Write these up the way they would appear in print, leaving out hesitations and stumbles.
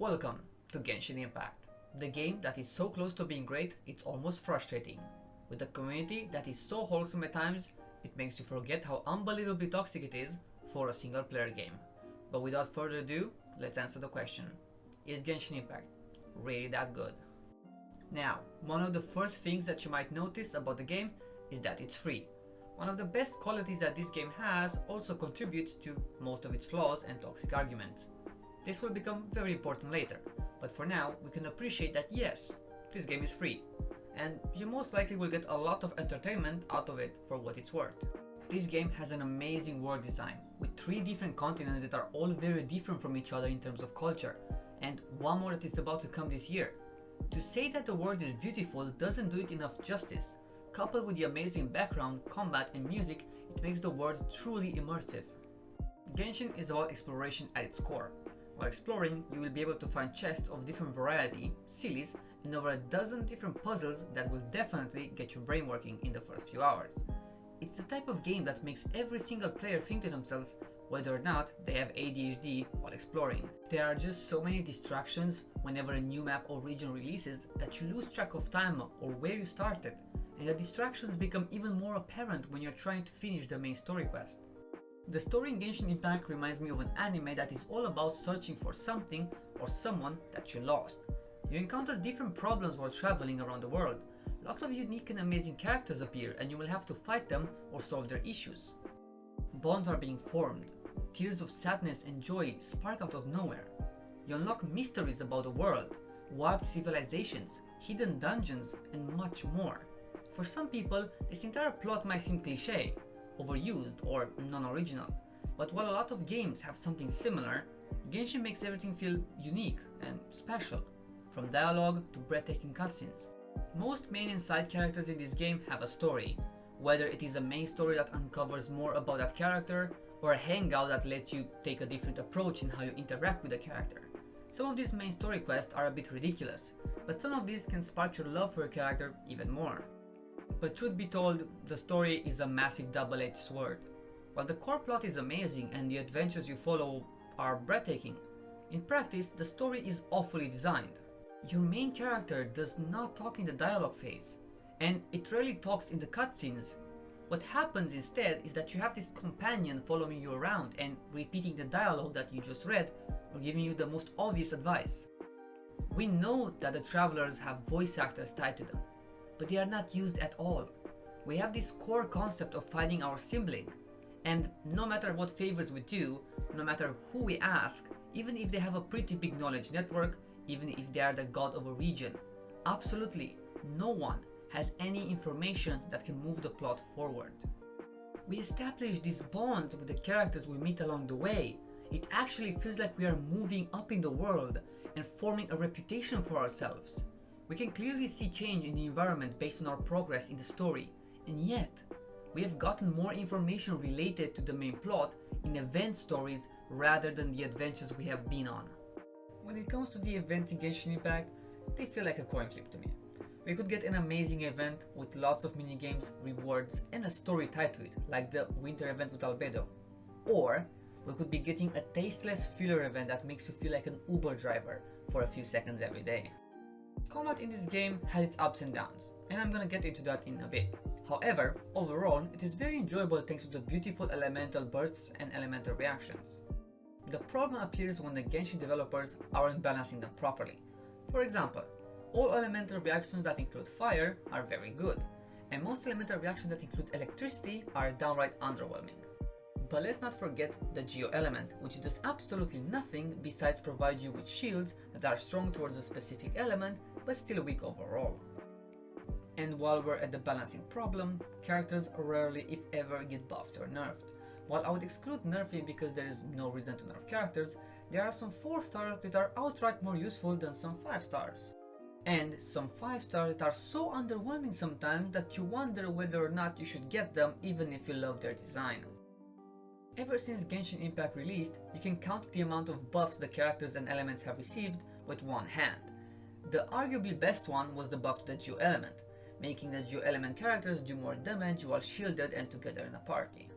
Welcome to Genshin Impact, the game that is so close to being great it's almost frustrating. With a community that is so wholesome at times, it makes you forget how unbelievably toxic it is for a single player game. But without further ado, let's answer the question. Is Genshin Impact really that good? Now, one of the first things that you might notice about the game is that it's free. One of the best qualities that this game has also contributes to most of its flaws and toxic arguments. This will become very important later, but for now we can appreciate that yes, this game is free, and you most likely will get a lot of entertainment out of it for what it's worth. This game has an amazing world design, with 3 different continents that are all very different from each other in terms of culture, and one more that is about to come this year. To say that the world is beautiful doesn't do it enough justice. Coupled with the amazing background, combat and music, it makes the world truly immersive. Genshin is about exploration at its core. While exploring, you will be able to find chests of different variety, sillies, and over a dozen different puzzles that will definitely get your brain working in the first few hours. It's the type of game that makes every single player think to themselves whether or not they have ADHD while exploring. There are just so many distractions whenever a new map or region releases that you lose track of time or where you started, and the distractions become even more apparent when you're trying to finish the main story quest. The story in Genshin Impact reminds me of an anime that is all about searching for something or someone that you lost. You encounter different problems while traveling around the world. Lots of unique and amazing characters appear and you will have to fight them or solve their issues. Bonds are being formed. Tears of sadness and joy spark out of nowhere. You unlock mysteries about the world, warped civilizations, hidden dungeons, and much more. For some people, this entire plot might seem cliché, overused or non-original, but while a lot of games have something similar, Genshin makes everything feel unique and special, from dialogue to breathtaking cutscenes. Most main and side characters in this game have a story, whether it is a main story that uncovers more about that character, or a hangout that lets you take a different approach in how you interact with the character. Some of these main story quests are a bit ridiculous, but some of these can spark your love for a character even more. But truth be told, the story is a massive double-edged sword. While the core plot is amazing and the adventures you follow are breathtaking, in practice the story is awfully designed. Your main character does not talk in the dialogue phase, and it rarely talks in the cutscenes. What happens instead is that you have this companion following you around and repeating the dialogue that you just read or giving you the most obvious advice. We know that the travelers have voice actors tied to them, but they are not used at all. We have this core concept of finding our sibling, and no matter what favors we do, no matter who we ask, even if they have a pretty big knowledge network, even if they are the god of a region, absolutely no one has any information that can move the plot forward. We establish these bonds with the characters we meet along the way. It actually feels like we are moving up in the world and forming a reputation for ourselves. We can clearly see change in the environment based on our progress in the story, and yet, we have gotten more information related to the main plot in event stories rather than the adventures we have been on. When it comes to the events in Genshin Impact, they feel like a coin flip to me. We could get an amazing event with lots of minigames, rewards, and a story tied to it, like the winter event with Albedo. Or, we could be getting a tasteless filler event that makes you feel like an Uber driver for a few seconds every day. Combat in this game has its ups and downs, and I'm gonna get into that in a bit. However, overall, it is very enjoyable thanks to the beautiful elemental bursts and elemental reactions. The problem appears when the Genshin developers aren't balancing them properly. For example, all elemental reactions that include fire are very good, and most elemental reactions that include electricity are downright underwhelming. But let's not forget the Geo element, which does absolutely nothing besides provide you with shields that are strong towards a specific element but still weak overall. And while we're at the balancing problem, characters rarely if ever get buffed or nerfed. While I would exclude nerfing because there is no reason to nerf characters, there are some 4 stars that are outright more useful than some 5 stars. And some 5 stars that are so underwhelming sometimes that you wonder whether or not you should get them even if you love their design. Ever since Genshin Impact released, you can count the amount of buffs the characters and elements have received with one hand. The arguably best one was the buff to the Geo element, making the Geo element characters do more damage while shielded and together in a party.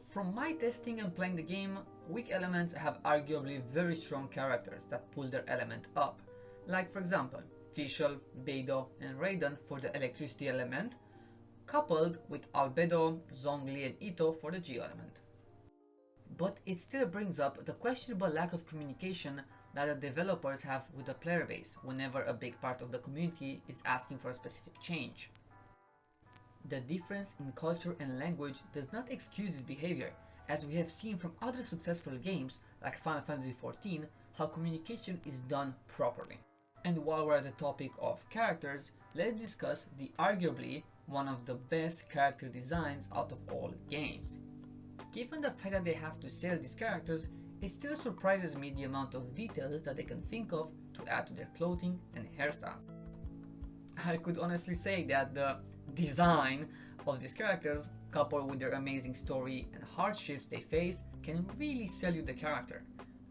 From my testing and playing the game, weak elements have arguably very strong characters that pull their element up, like for example Fischl, Beidou and Raiden for the electricity element, coupled with Albedo, Zhongli and Ito for the Geo element. But it still brings up the questionable lack of communication that the developers have with the player base whenever a big part of the community is asking for a specific change. The difference in culture and language does not excuse this behavior, as we have seen from other successful games like Final Fantasy XIV how communication is done properly. And while we're at the topic of characters, let's discuss the arguably one of the best character designs out of all games. Given the fact that they have to sell these characters, it still surprises me the amount of details that they can think of to add to their clothing and hairstyle. I could honestly say that the design of these characters, coupled with their amazing story and hardships they face, can really sell you the character.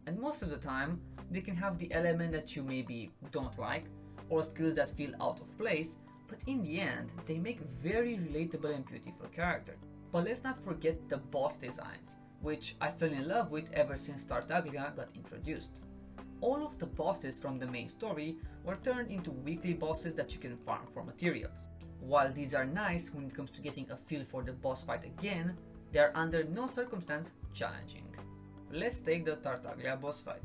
And most of the time, they can have the element that you maybe don't like, or skills that feel out of place, but in the end, they make very relatable and beautiful characters. But let's not forget the boss designs, which I fell in love with ever since Tartaglia got introduced. All of the bosses from the main story were turned into weekly bosses that you can farm for materials. While these are nice when it comes to getting a feel for the boss fight again, they are under no circumstance challenging. Let's take the Tartaglia boss fight.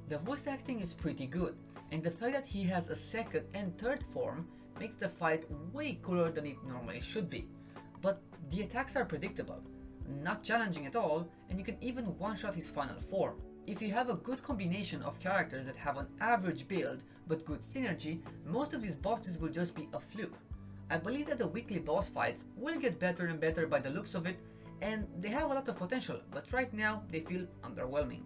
The voice acting is pretty good, and the fact that he has a second and third form makes the fight way cooler than it normally should be. But the attacks are predictable, not challenging at all, and you can even one-shot his final form. If you have a good combination of characters that have an average build but good synergy, most of these bosses will just be a fluke. I believe that the weekly boss fights will get better and better by the looks of it, and they have a lot of potential, but right now they feel underwhelming.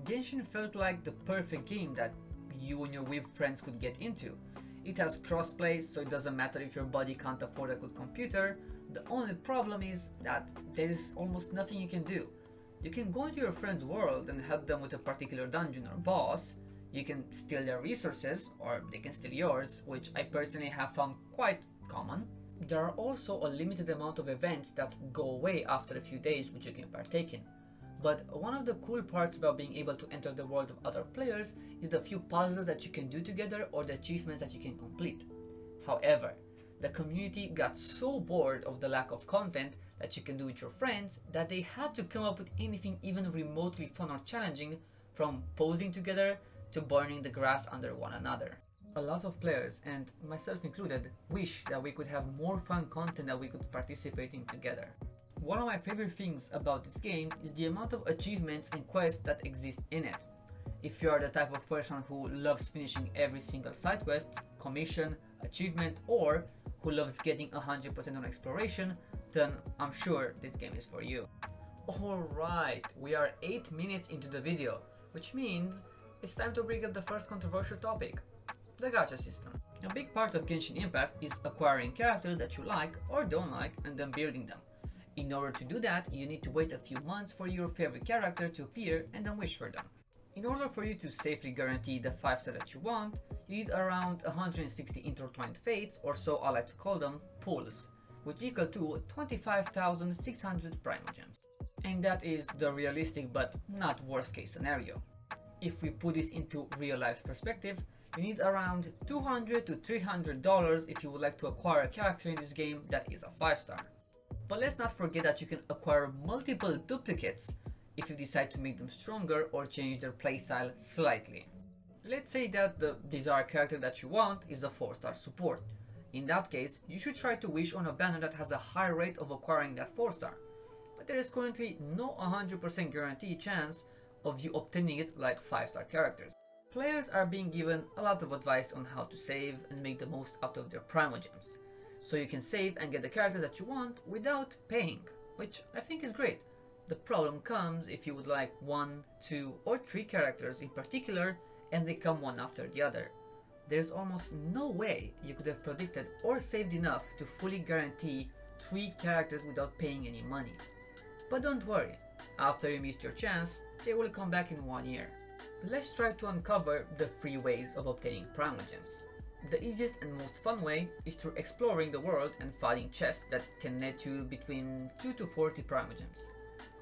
Genshin felt like the perfect game that you and your weeb friends could get into. It has crossplay, so it doesn't matter if your buddy can't afford a good computer. The only problem is that there is almost nothing you can do. You can go into your friend's world and help them with a particular dungeon or boss. You can steal their resources, or they can steal yours, which I personally have found quite common. There are also a limited amount of events that go away after a few days which you can partake in. But one of the cool parts about being able to enter the world of other players is the few puzzles that you can do together or the achievements that you can complete. However, the community got so bored of the lack of content that you can do with your friends that they had to come up with anything even remotely fun or challenging, from posing together to burning the grass under one another. A lot of players, and myself included, wish that we could have more fun content that we could participate in together. One of my favorite things about this game is the amount of achievements and quests that exist in it. If you are the type of person who loves finishing every single side quest, commission, achievement, or who loves getting 100% on exploration, then I'm sure this game is for you. Alright, we are 8 minutes into the video, which means it's time to bring up the first controversial topic, the gacha system. A big part of Genshin Impact is acquiring characters that you like or don't like and then building them. In order to do that, you need to wait a few months for your favorite character to appear and then wish for them. In order for you to safely guarantee the 5-star that you want, you need around 160 intertwined fates, or so I like to call them, pulls, which equal to 25,600 Primal gems. And that is the realistic but not worst case scenario. If we put this into real life perspective, you need around $200 to $300 if you would like to acquire a character in this game that is a 5-star. But let's not forget that you can acquire multiple duplicates if you decide to make them stronger or change their playstyle slightly. Let's say that the desired character that you want is a 4-star support. In that case, you should try to wish on a banner that has a high rate of acquiring that 4-star. But there is currently no 100% guaranteed chance of you obtaining it like 5-star characters. Players are being given a lot of advice on how to save and make the most out of their Primal gems, so you can save and get the character that you want without paying, which I think is great. The problem comes if you would like 1, 2 or 3 characters in particular and they come one after the other. There's almost no way you could have predicted or saved enough to fully guarantee 3 characters without paying any money. But don't worry, after you missed your chance, they will come back in 1 year. Let's try to uncover the 3 ways of obtaining Primal gems. The easiest and most fun way is through exploring the world and finding chests that can net you between 2 to 40 Primal gems.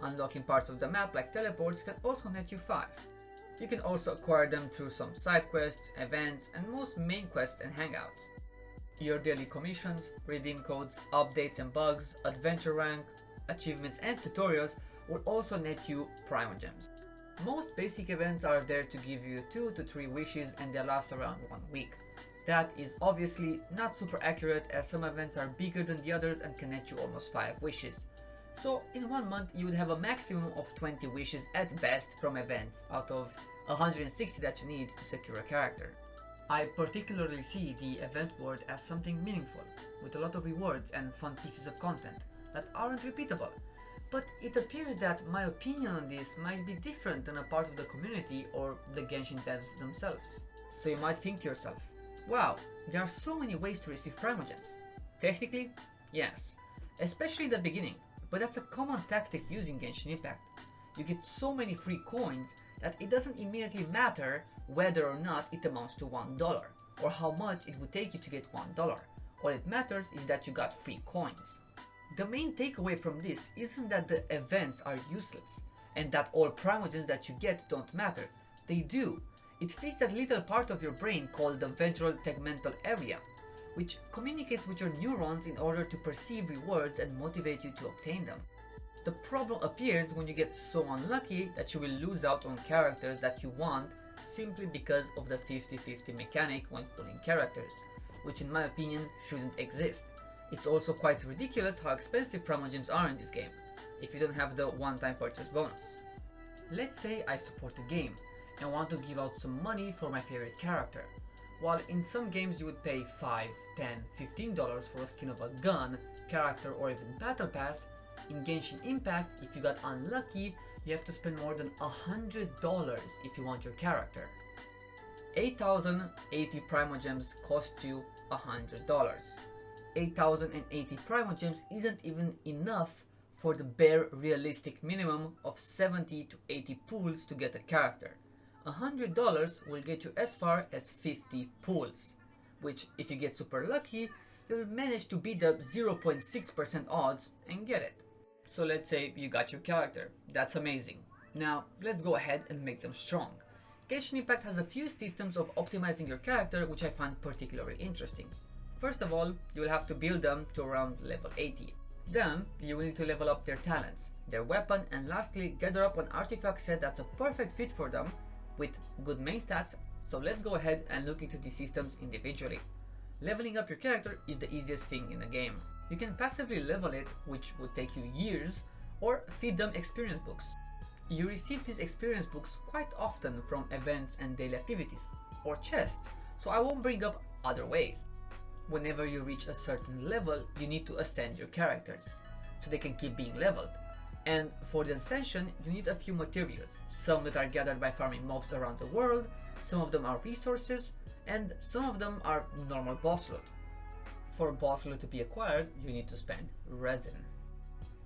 Unlocking parts of the map like teleports can also net you 5. You can also acquire them through some side quests, events, and most main quests and hangouts. Your daily commissions, redeem codes, updates and bugs, adventure rank, achievements and tutorials will also net you Primal Gems. Most basic events are there to give you 2 to 3 wishes and they last around 1 week. That is obviously not super accurate as some events are bigger than the others and can net you almost 5 wishes. So in 1 month you would have a maximum of 20 wishes at best from events out of 160 that you need to secure a character. I particularly see the event world as something meaningful, with a lot of rewards and fun pieces of content that aren't repeatable. But it appears that my opinion on this might be different than a part of the community or the Genshin devs themselves. So you might think to yourself, wow, there are so many ways to receive Primal Gems. Technically, yes, especially in the beginning, but that's a common tactic used in Genshin Impact. You get so many free coins that it doesn't immediately matter whether or not it amounts to $1 or how much it would take you to get $1. All it matters is that you got free coins. The main takeaway from this isn't that the events are useless and that all Primal Gems that you get don't matter. They do. It feeds that little part of your brain called the ventral tegmental area, which communicates with your neurons in order to perceive rewards and motivate you to obtain them. The problem appears when you get so unlucky that you will lose out on characters that you want simply because of the 50-50 mechanic when pulling characters, which in my opinion shouldn't exist. It's also quite ridiculous how expensive Primal Gems are in this game, if you don't have the one-time purchase bonus. Let's say I support a game and want to give out some money for my favorite character. While in some games you would pay $5, $10, $15 for a skin of a gun, character or even battle pass, in Genshin Impact, if you got unlucky, you have to spend more than $100 if you want your character. 8,080 Primal Gems cost you $100. 8,080 Primal Gems isn't even enough for the bare realistic minimum of 70 to 80 pulls to get a character. $100 will get you as far as 50 pulls, which if you get super lucky, you'll manage to beat the 0.6% odds and get it. So let's say you got your character, that's amazing. Now let's go ahead and make them strong. Genshin Impact has a few systems of optimizing your character which I find particularly interesting. First of all, you will have to build them to around level 80. Then you will need to level up their talents, their weapon, and lastly gather up an artifact set that's a perfect fit for them with good main stats. So let's go ahead and look into these systems individually. Leveling up your character is the easiest thing in the game. You can passively level it, which would take you years, or feed them experience books. You receive these experience books quite often from events and daily activities, or chests, so I won't bring up other ways. Whenever you reach a certain level, you need to ascend your characters, so they can keep being leveled. And for the ascension, you need a few materials, some that are gathered by farming mobs around the world, some of them are resources, and some of them are normal boss loot. For boss loot to be acquired, you need to spend resin.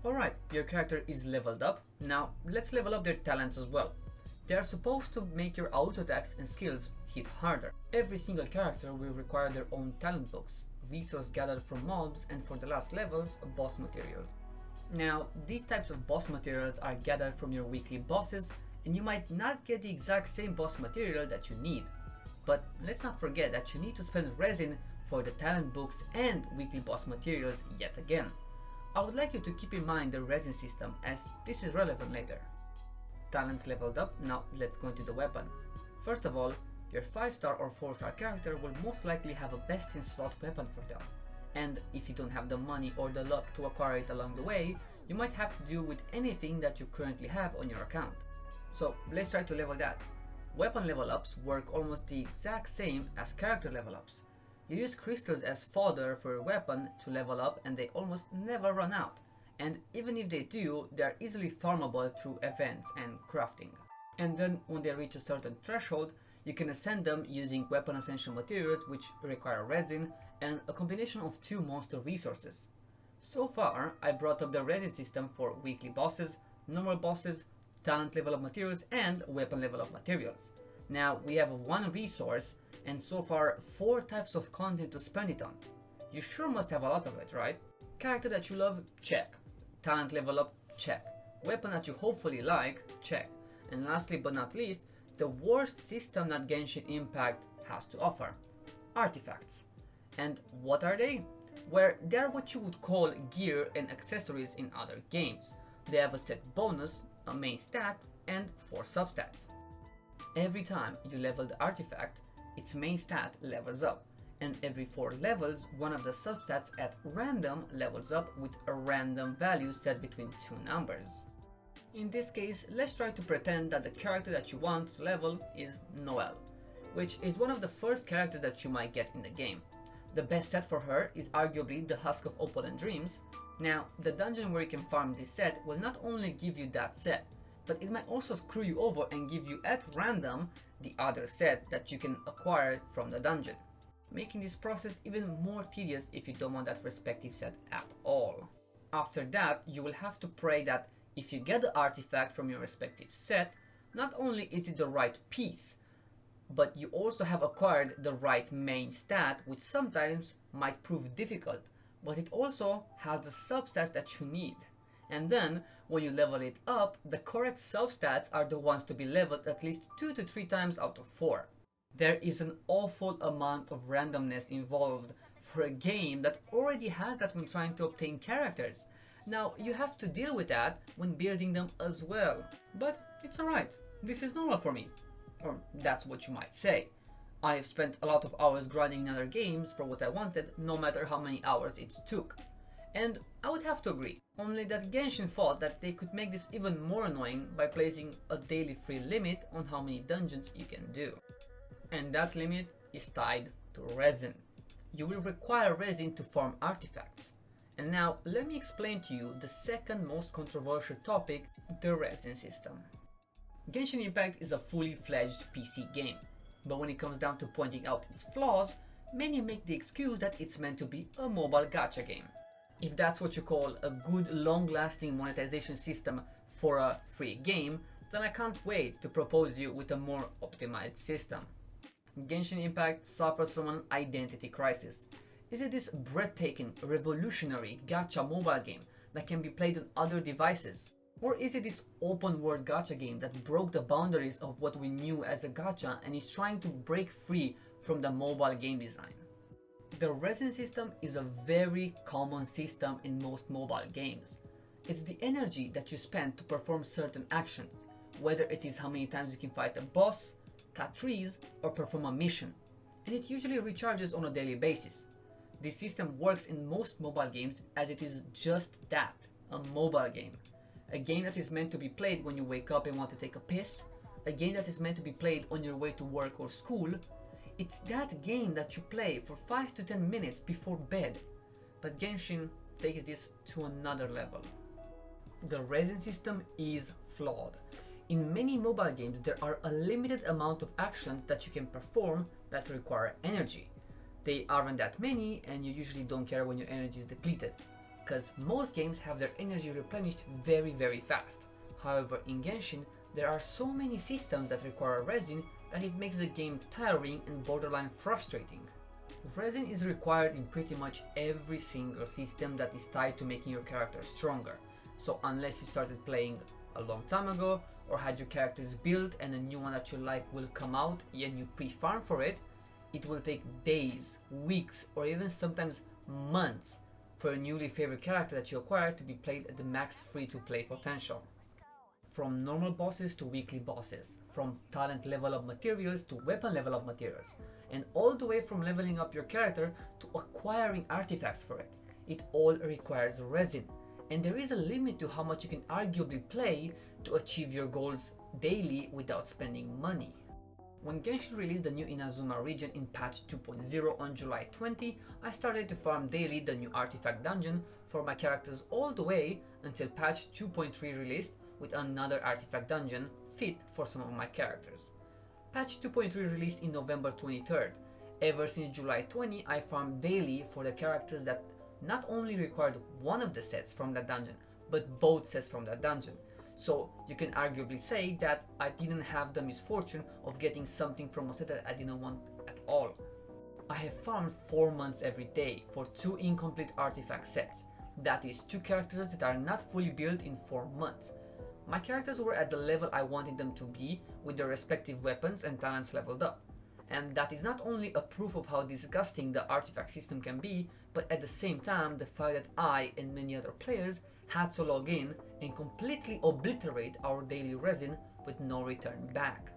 Alright, your character is leveled up. Now let's level up their talents as well. They are supposed to make your auto attacks and skills hit harder. Every single character will require their own talent books, resources gathered from mobs, and for the last levels, boss materials. Now, these types of boss materials are gathered from your weekly bosses, and you might not get the exact same boss material that you need. But let's not forget that you need to spend resin for the talent books and weekly boss materials yet again. I would like you to keep in mind the resin system as this is relevant later. Talents leveled up, now let's go into the weapon. First of all, your 5-star or 4-star character will most likely have a best in slot weapon for them. And if you don't have the money or the luck to acquire it along the way, you might have to do with anything that you currently have on your account. So let's try to level that. Weapon level ups work almost the exact same as character level ups. You use crystals as fodder for your weapon to level up and they almost never run out. And even if they do, they are easily farmable through events and crafting. And then when they reach a certain threshold, you can ascend them using weapon ascension materials which require resin and a combination of 2 monster resources. So far, I brought up the resin system for weekly bosses, normal bosses, talent level of materials, and weapon level of materials. Now we have 1 resource and so far 4 types of content to spend it on. You sure must have a lot of it, right? Character that you love? Check. Talent level up? Check. Weapon that you hopefully like, check. And lastly but not least, the worst system that Genshin Impact has to offer, artifacts. And what are they? Well, they are what you would call gear and accessories in other games. They have a set bonus, a main stat, and 4 substats. Every time you level the artifact, its main stat levels up, and every 4 levels, one of the substats at random levels up with a random value set between 2 numbers. In this case, let's try to pretend that the character that you want to level is Noelle, which is one of the first characters that you might get in the game. The best set for her is arguably the Husk of Opal and Dreams. Now, the dungeon where you can farm this set will not only give you that set, but it might also screw you over and give you at random the other set that you can acquire from the dungeon, making this process even more tedious if you don't want that respective set at all. After that, you will have to pray that if you get the artifact from your respective set, not only is it the right piece, but you also have acquired the right main stat, which sometimes might prove difficult, but it also has the substats that you need. And then, when you level it up, the correct substats are the ones to be leveled at least 2 to 3 times out of 4. There is an awful amount of randomness involved for a game that already has that when trying to obtain characters. Now, you have to deal with that when building them as well. But it's alright, this is normal for me. Or that's what you might say. I have spent a lot of hours grinding in other games for what I wanted, no matter how many hours it took. And I would have to agree, only that Genshin thought that they could make this even more annoying by placing a daily free limit on how many dungeons you can do. And that limit is tied to resin. You will require resin to farm artifacts. And now let me explain to you the second most controversial topic, the resin system. Genshin Impact is a fully fledged PC game, but when it comes down to pointing out its flaws, many make the excuse that it's meant to be a mobile gacha game. If that's what you call a good long-lasting monetization system for a free game, then I can't wait to propose you with a more optimized system. Genshin Impact suffers from an identity crisis. Is it this breathtaking, revolutionary gacha mobile game that can be played on other devices? Or is it this open-world gacha game that broke the boundaries of what we knew as a gacha and is trying to break free from the mobile game design? The resin system is a very common system in most mobile games. It's the energy that you spend to perform certain actions, whether it is how many times you can fight a boss, cut trees, or perform a mission, and it usually recharges on a daily basis. This system works in most mobile games as it is just that, a mobile game. A game that is meant to be played when you wake up and want to take a piss, a game that is meant to be played on your way to work or school. It's that game that you play for 5 to 10 minutes before bed. But Genshin takes this to another level. The resin system is flawed. In many mobile games there are a limited amount of actions that you can perform that require energy. They aren't that many and you usually don't care when your energy is depleted, because most games have their energy replenished very fast. However, in Genshin there are so many systems that require resin that it makes the game tiring and borderline frustrating. Resin is required in pretty much every single system that is tied to making your character stronger. So unless you started playing a long time ago or had your characters built and a new one that you like will come out and you pre-farm for it, it will take days, weeks, or even sometimes months for a newly favorite character that you acquire to be played at the max free-to-play potential. From normal bosses to weekly bosses, from talent level up materials to weapon level up materials, and all the way from leveling up your character to acquiring artifacts for it. It all requires resin, and there is a limit to how much you can arguably play to achieve your goals daily without spending money. When Genshin released the new Inazuma region in patch 2.0 on July 20, I started to farm daily the new artifact dungeon for my characters all the way until patch 2.3 released with another artifact dungeon fit for some of my characters. Patch 2.3 released in November 23rd. Ever since July 20, I farmed daily for the characters that not only required one of the sets from that dungeon, but both sets from that dungeon. So you can arguably say that I didn't have the misfortune of getting something from a set that I didn't want at all. I have farmed 4 months every day for 2 incomplete artifact sets. That is 2 characters that are not fully built in 4 months. my characters were at the level I wanted them to be with their respective weapons and talents leveled up. And that is not only a proof of how disgusting the artifact system can be, but at the same time the fact that I and many other players had to log in and completely obliterate our daily resin with no return back.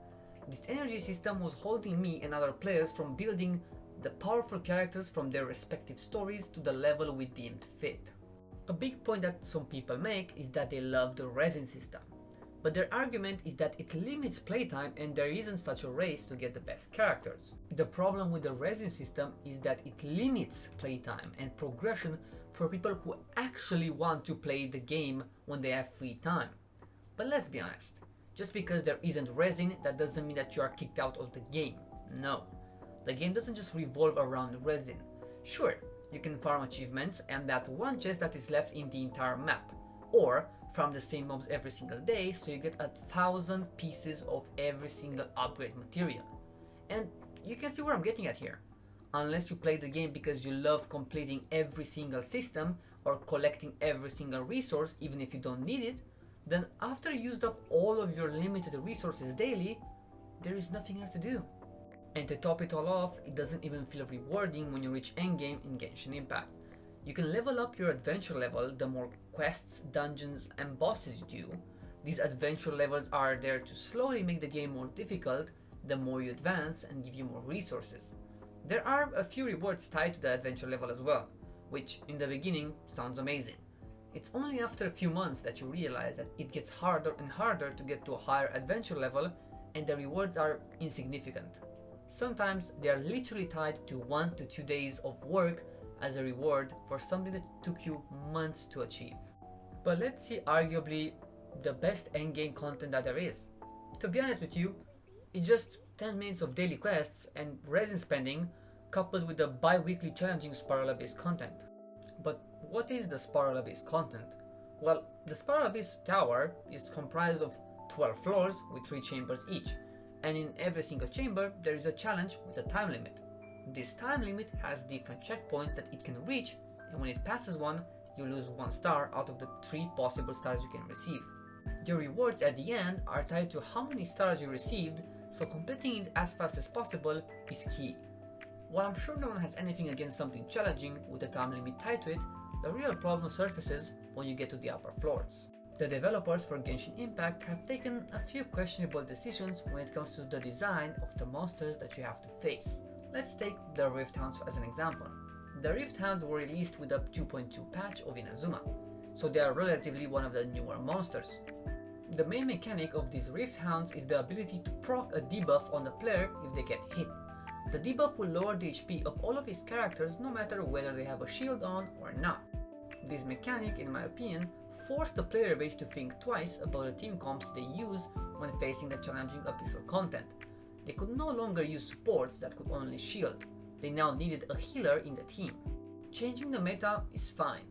This energy system was holding me and other players from building the powerful characters from their respective stories to the level we deemed fit. A big point that some people make is that they love the resin system, but their argument is that it limits playtime and there isn't such a race to get the best characters. The problem with the resin system is that it limits playtime and progression for people who actually want to play the game when they have free time. But let's be honest, just because there isn't resin, that doesn't mean that you are kicked out of the game. No, the game doesn't just revolve around resin. Sure, you can farm achievements and that one chest that is left in the entire map, or farm the same mobs every single day so you get 1,000 pieces of every single upgrade material. And you can see where I'm getting at here. Unless you play the game because you love completing every single system or collecting every single resource even if you don't need it, then after you used up all of your limited resources daily, there is nothing else to do. And to top it all off, it doesn't even feel rewarding when you reach endgame in Genshin Impact. You can level up your adventure level the more quests, dungeons and bosses you do. These adventure levels are there to slowly make the game more difficult the more you advance and give you more resources. There are a few rewards tied to the adventure level as well, which in the beginning sounds amazing. It's only after a few months that you realize that it gets harder and harder to get to a higher adventure level and the rewards are insignificant. Sometimes they are literally tied to 1 to 2 days of work as a reward for something that took you months to achieve. But let's see arguably the best endgame content that there is. To be honest with you, it's just 10 minutes of daily quests and resin spending coupled with the bi-weekly challenging Spiral Abyss content. But what is the Spiral Abyss content? Well, the Spiral Abyss tower is comprised of 12 floors with 3 chambers each, and in every single chamber there is a challenge with a time limit. This time limit has different checkpoints that it can reach, and when it passes one, you lose 1 star out of the 3 possible stars you can receive. Your rewards at the end are tied to how many stars you received, so completing it as fast as possible is key. While I'm sure no one has anything against something challenging with a time limit tied to it, the real problem surfaces when you get to the upper floors. The developers for Genshin Impact have taken a few questionable decisions when it comes to the design of the monsters that you have to face. Let's take the Rift Hounds as an example. The Rift Hounds were released with a 2.2 patch of Inazuma, so they are relatively one of the newer monsters. The main mechanic of these Rift Hounds is the ability to proc a debuff on the player if they get hit. The debuff will lower the HP of all of his characters no matter whether they have a shield on or not. This mechanic, in my opinion, forced the player base to think twice about the team comps they use when facing the challenging abyssal content. They could no longer use supports that could only shield. They now needed a healer in the team. Changing the meta is fine.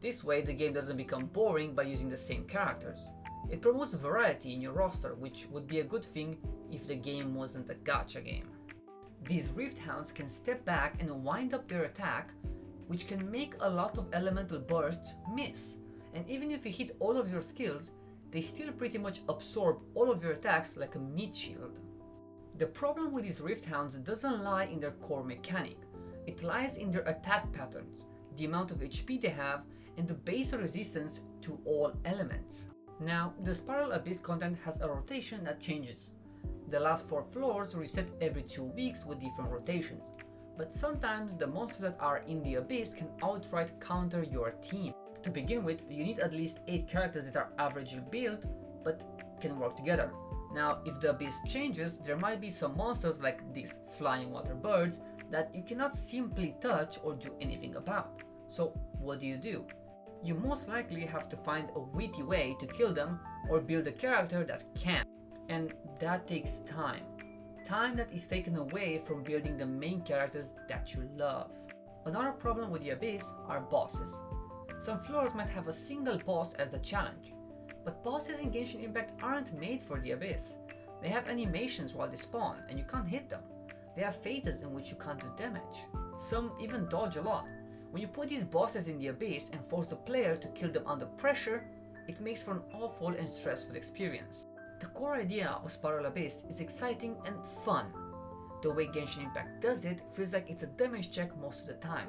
This way the game doesn't become boring by using the same characters. It promotes variety in your roster, which would be a good thing if the game wasn't a gacha game. These Rift Hounds can step back and wind up their attack, which can make a lot of elemental bursts miss. And even if you hit all of your skills, they still pretty much absorb all of your attacks like a meat shield. The problem with these Rift Hounds doesn't lie in their core mechanic. It lies in their attack patterns, the amount of HP they have, and the base resistance to all elements. Now, the Spiral Abyss content has a rotation that changes. The last 4 floors reset every 2 weeks with different rotations, but sometimes the monsters that are in the Abyss can outright counter your team. To begin with, you need at least 8 characters that are averagely built, but can work together. Now, if the Abyss changes, there might be some monsters like these flying water birds that you cannot simply touch or do anything about. So what do? You most likely have to find a witty way to kill them or build a character that can. And that takes time. Time that is taken away from building the main characters that you love. Another problem with the Abyss are bosses. Some floors might have a single boss as the challenge, but bosses in Genshin Impact aren't made for the Abyss. They have animations while they spawn and you can't hit them. They have phases in which you can't do damage. Some even dodge a lot. When you put these bosses in the Abyss and force the player to kill them under pressure, it makes for an awful and stressful experience. The core idea of Spiral Abyss is exciting and fun. The way Genshin Impact does it feels like it's a damage check most of the time.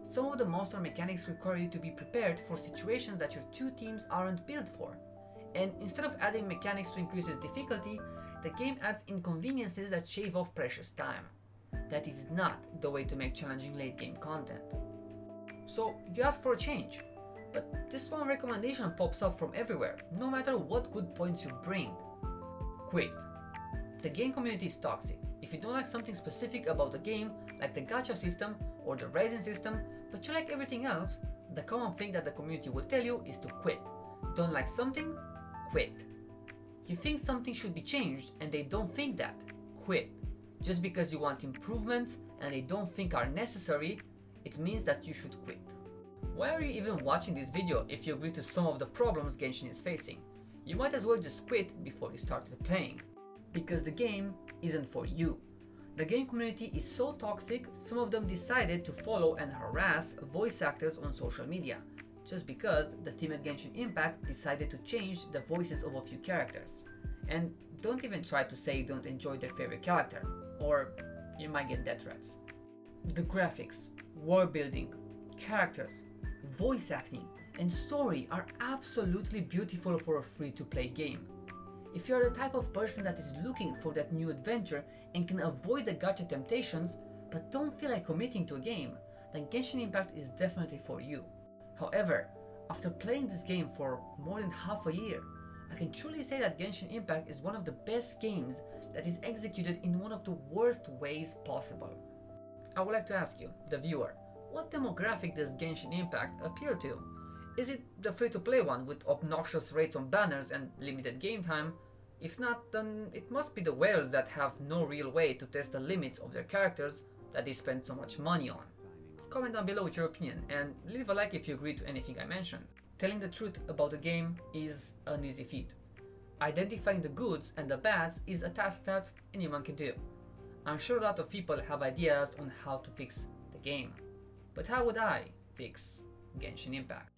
Some of the monster mechanics require you to be prepared for situations that your two teams aren't built for. And instead of adding mechanics to increase its difficulty, the game adds inconveniences that shave off precious time. That is not the way to make challenging late game content. So you ask for a change, but this one recommendation pops up from everywhere, no matter what good points you bring. Quit. The game community is toxic. If you don't like something specific about the game, like the Gacha System or the Resin System, but you like everything else, the common thing that the community will tell you is to quit. Don't like something? Quit. You think something should be changed and they don't think that? Quit. Just because you want improvements and they don't think are necessary, it means that you should quit. Why are you even watching this video if you agree to some of the problems Genshin is facing? You might as well just quit before you started playing. Because the game isn't for you. The game community is so toxic, some of them decided to follow and harass voice actors on social media, just because the team at Genshin Impact decided to change the voices of a few characters. And don't even try to say you don't enjoy their favorite character, or you might get death threats. The graphics, world building, characters, voice acting, and story are absolutely beautiful for a free-to-play game. If you are the type of person that is looking for that new adventure and can avoid the gacha temptations, but don't feel like committing to a game, then Genshin Impact is definitely for you. However, after playing this game for more than half a year, I can truly say that Genshin Impact is one of the best games that is executed in one of the worst ways possible. I would like to ask you, the viewer, what demographic does Genshin Impact appeal to? Is it the free-to-play one with obnoxious rates on banners and limited game time? If not, then it must be the whales that have no real way to test the limits of their characters that they spend so much money on. Comment down below with your opinion and leave a like if you agree to anything I mentioned. Telling the truth about the game is an easy feat. Identifying the goods and the bads is a task that anyone can do. I'm sure a lot of people have ideas on how to fix the game. But how would I fix Genshin Impact?